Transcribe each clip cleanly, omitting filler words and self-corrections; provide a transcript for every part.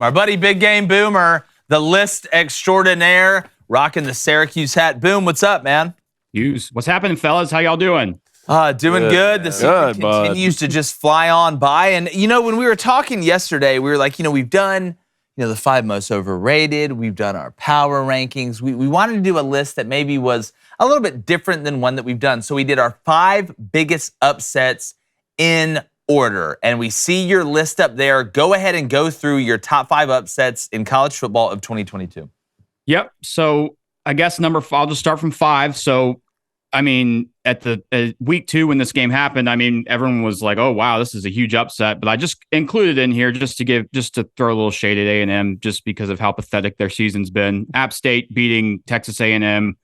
Our buddy Big Game Boomer, the list extraordinaire, rocking the Syracuse hat. Boom, what's up, man? Hughes, what's happening, fellas? How y'all doing? Doing good. The season continues to just fly on by. And, when we were talking yesterday, we were like, we've done, the 5 most overrated. We've done our power rankings. We wanted to do a list that maybe was a little bit different than one that we've done. So we did our 5 biggest upsets in order. And we see your list up there. Go ahead and go through your top 5 upsets in college football of 2022. Yep. So I guess I'll just start from 5. So, at the week 2 when this game happened, everyone was like, "Oh wow, this is a huge upset." But I just included in here just to throw a little shade at A&M, just because of how pathetic their season's been. App State beating Texas A&M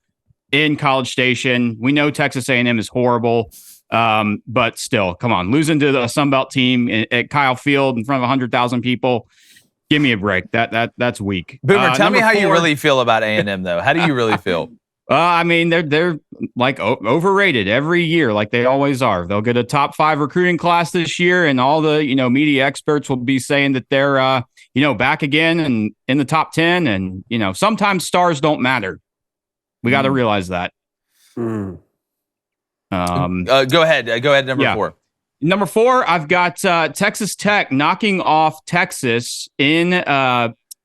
in College Station. We know Texas A&M is horrible, but still, come on, losing to the Sun Belt team at Kyle Field in front of 100,000 people. Give me a break. That's weak. Boomer, tell me how you really feel about A&M though. How do you really feel? They're like overrated every year, like they always are. They'll get a top 5 recruiting class this year, and all the media experts will be saying that they're back again and in the top 10. And sometimes stars don't matter. We got to realize that. Go ahead. Number 4. Number 4, I've got Texas Tech knocking off Texas in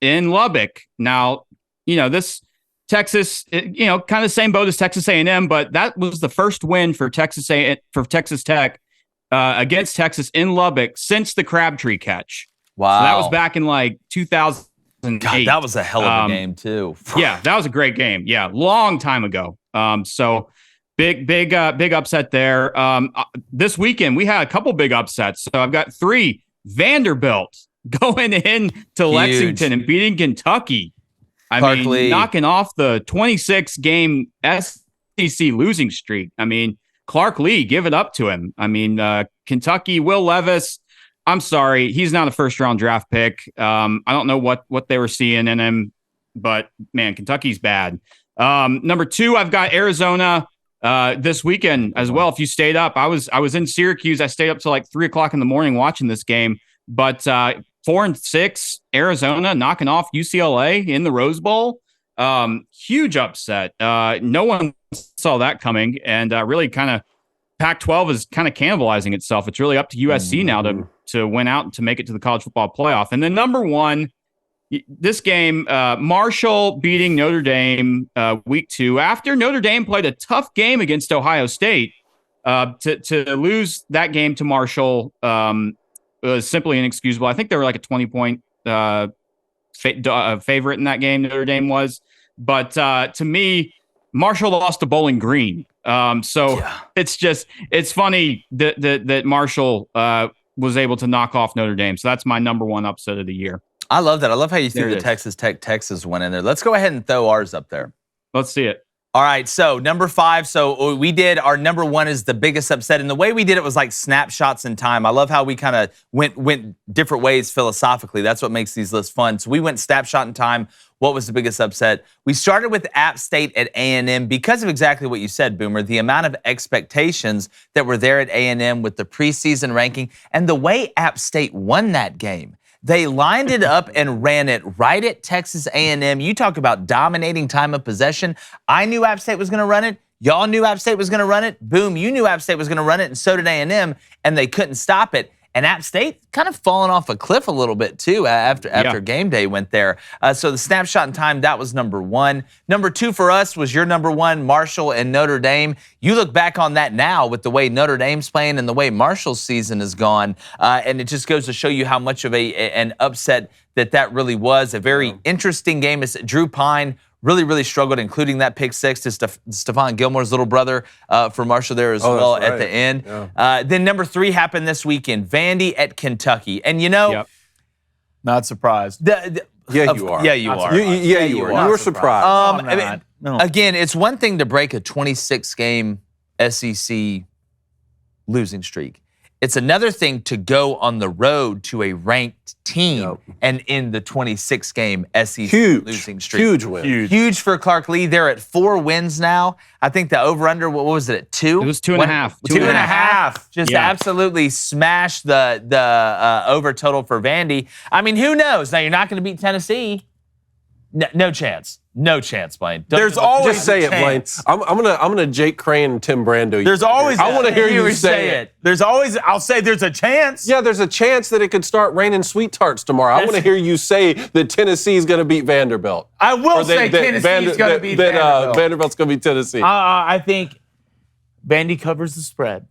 Lubbock. Now, this Texas, kind of the same boat as Texas A&M, but that was the first win for Texas Tech against Texas in Lubbock since the Crabtree catch. Wow. So that was back in like 2008. God, that was a hell of a game too. Yeah, that was a great game. Yeah, long time ago. So big upset there. This weekend we had a couple big upsets. So I've got 3. Vanderbilt going in to Lexington and beating Kentucky. Knocking off the 26-game SEC losing streak. Clark Lee, give it up to him. Kentucky, Will Levis, I'm sorry, he's not a first-round draft pick. I don't know what they were seeing in him, but, man, Kentucky's bad. Number 2, I've got Arizona this weekend as well. If you stayed up, I was in Syracuse. I stayed up till like 3 o'clock in the morning watching this game, but 4-6, Arizona knocking off UCLA in the Rose Bowl. Huge upset. No one saw that coming, and really kind of Pac-12 is kind of cannibalizing itself. It's really up to USC now to win out and to make it to the college football playoff. And then number 1, this game, Marshall beating Notre Dame week 2 after Notre Dame played a tough game against Ohio State. To lose that game to Marshall was simply inexcusable. I think they were like a 20-point favorite in that game, Notre Dame was. But to me, Marshall lost to Bowling Green. It's funny that Marshall was able to knock off Notre Dame. So that's my number 1 upset of the year. I love that. I love how you threw the Texas Texas one in there. Let's go ahead and throw ours up there. Let's see it. All right, so number 5. So we did our number 1 is the biggest upset, and the way we did it was like snapshots in time. I love how we kind of went different ways philosophically. That's what makes these lists fun. So we went snapshot in time. What was the biggest upset? We started with App State at A&M because of exactly what you said, Boomer. The amount of expectations that were there at A&M with the preseason ranking and the way App State won that game. They lined it up and ran it right at Texas A&M. You talk about dominating time of possession. I knew App State was going to run it. Y'all knew App State was going to run it. Boom, you knew App State was going to run it, and so did A&M, and they couldn't stop it. And App State kind of fallen off a cliff a little bit, too, after game day went there. So the snapshot in time, that was number 1. Number 2 for us was your number 1, Marshall and Notre Dame. You look back on that now with the way Notre Dame's playing and the way Marshall's season has gone, and it just goes to show you how much of an upset that really was. A very interesting game. It's Drew Pine really struggled, including that pick 6 to Stephon Gilmore's little brother for Marshall there as well at the end. Yeah. Then number 3 happened this weekend, Vandy at Kentucky. And not surprised. Yeah, you are. Yeah, you are. You were surprised. Again, it's one thing to break a 26-game SEC losing streak. It's another thing to go on the road to a ranked team and in the 26-game SEC losing streak. Huge win. Huge for Clark Lee. They're at 4 wins now. I think the over-under, what was it, at 2? It was 2.5. 2.5. Just absolutely smashed the over total for Vandy. I mean, who knows? Now, you're not going to beat Tennessee. No chance. No chance, Blaine. There's always just say it, Blaine. I'm gonna Jake Crane and Tim Brando. There's always. I want to hear you say it. There's always. I'll say there's a chance. Yeah, there's a chance that it could start raining sweet tarts tomorrow. I want to hear you say that Tennessee is going to beat Vanderbilt. I will say Tennessee's going to beat Vanderbilt. Vanderbilt's going to beat Tennessee. I think Vandy covers the spread.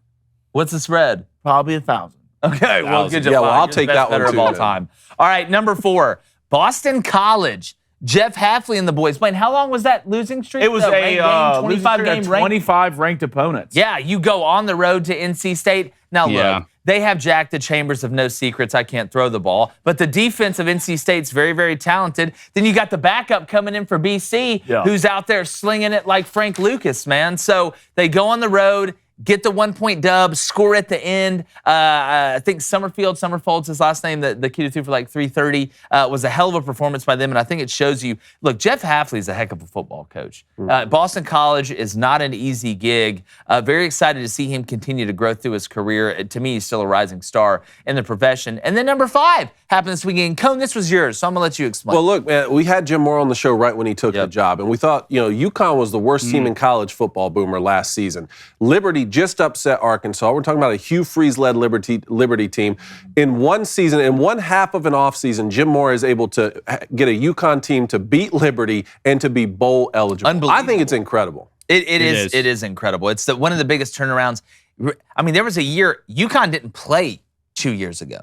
What's the spread? Probably 1,000. Okay, well, good job. Yeah, well, I'll take that one too. Of all time. All right, number 4, Boston College. Jeff Hafley and the boys. Blaine, how long was that losing streak? It was a 25-game 25 ranked opponents. Yeah, you go on the road to NC State. Now, look, they have Jack the Chambers of no secrets. I can't throw the ball. But the defense of NC State's very, very talented. Then you got the backup coming in for BC, who's out there slinging it like Frank Lucas, man. So they go on the road, get the 1-point dub, score at the end. I think Summerfold's his last name, the kid who threw for like 330, was a hell of a performance by them. And I think it shows you, look, Jeff Hafley's a heck of a football coach. Boston College is not an easy gig. Very excited to see him continue to grow through his career. To me, he's still a rising star in the profession. And then number 5 happened this weekend. Cone, this was yours, so I'm going to let you explain. Well, look, man, we had Jim Moore on the show right when he took the job. And we thought, UConn was the worst team in college football, Boomer, last season. Liberty just upset Arkansas. We're talking about a Hugh Freeze-led Liberty team. In one season, in one half of an offseason, Jim Moore is able to get a UConn team to beat Liberty and to be bowl eligible. Unbelievable. I think it's incredible. It is incredible. It's one of the biggest turnarounds. I mean, there was a year UConn didn't play 2 years ago,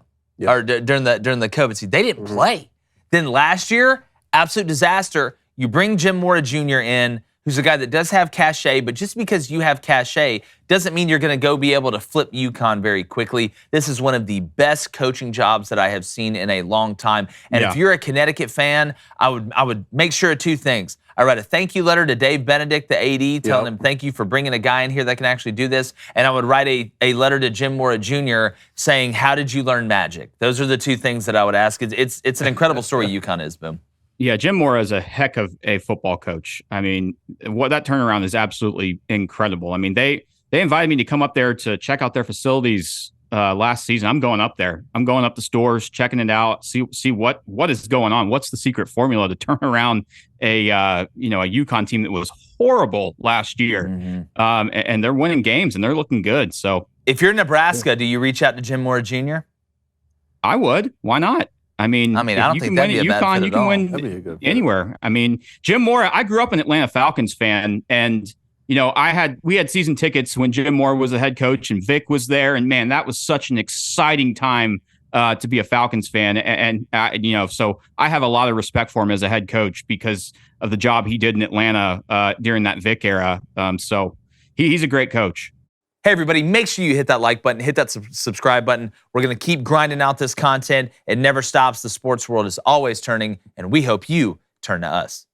or during the COVID season. They didn't play. Then last year, absolute disaster. You bring Jim Moore Jr. in, who's a guy that does have cachet, but just because you have cachet doesn't mean you're going to go be able to flip UConn very quickly. This is one of the best coaching jobs that I have seen in a long time. And if you're a Connecticut fan, I would make sure of 2 things. I write a thank you letter to Dave Benedict, the AD, telling him thank you for bringing a guy in here that can actually do this. And I would write a letter to Jim Mora Jr. saying, how did you learn magic? Those are the 2 things that I would ask. It's an incredible story UConn is, Boom. Yeah, Jim Mora is a heck of a football coach. I mean, what that turnaround is absolutely incredible. I mean, they invited me to come up there to check out their facilities last season. I'm going up there. I'm going up the stores, checking it out, see what is going on. What's the secret formula to turn around a UConn team that was horrible last year, and they're winning games and they're looking good. So, if you're Nebraska, do you reach out to Jim Mora Jr.? I would. Why not? I mean, I don't think that'd be a bad fit at all. You can win anywhere. I mean, Jim Mora, I grew up an Atlanta Falcons fan, and we had season tickets when Jim Mora was the head coach and Vic was there, and man, that was such an exciting time to be a Falcons fan, and so I have a lot of respect for him as a head coach because of the job he did in Atlanta during that Vic era. So he's a great coach. Hey, everybody, make sure you hit that like button, hit that subscribe button. We're going to keep grinding out this content. It never stops. The sports world is always turning, and we hope you turn to us.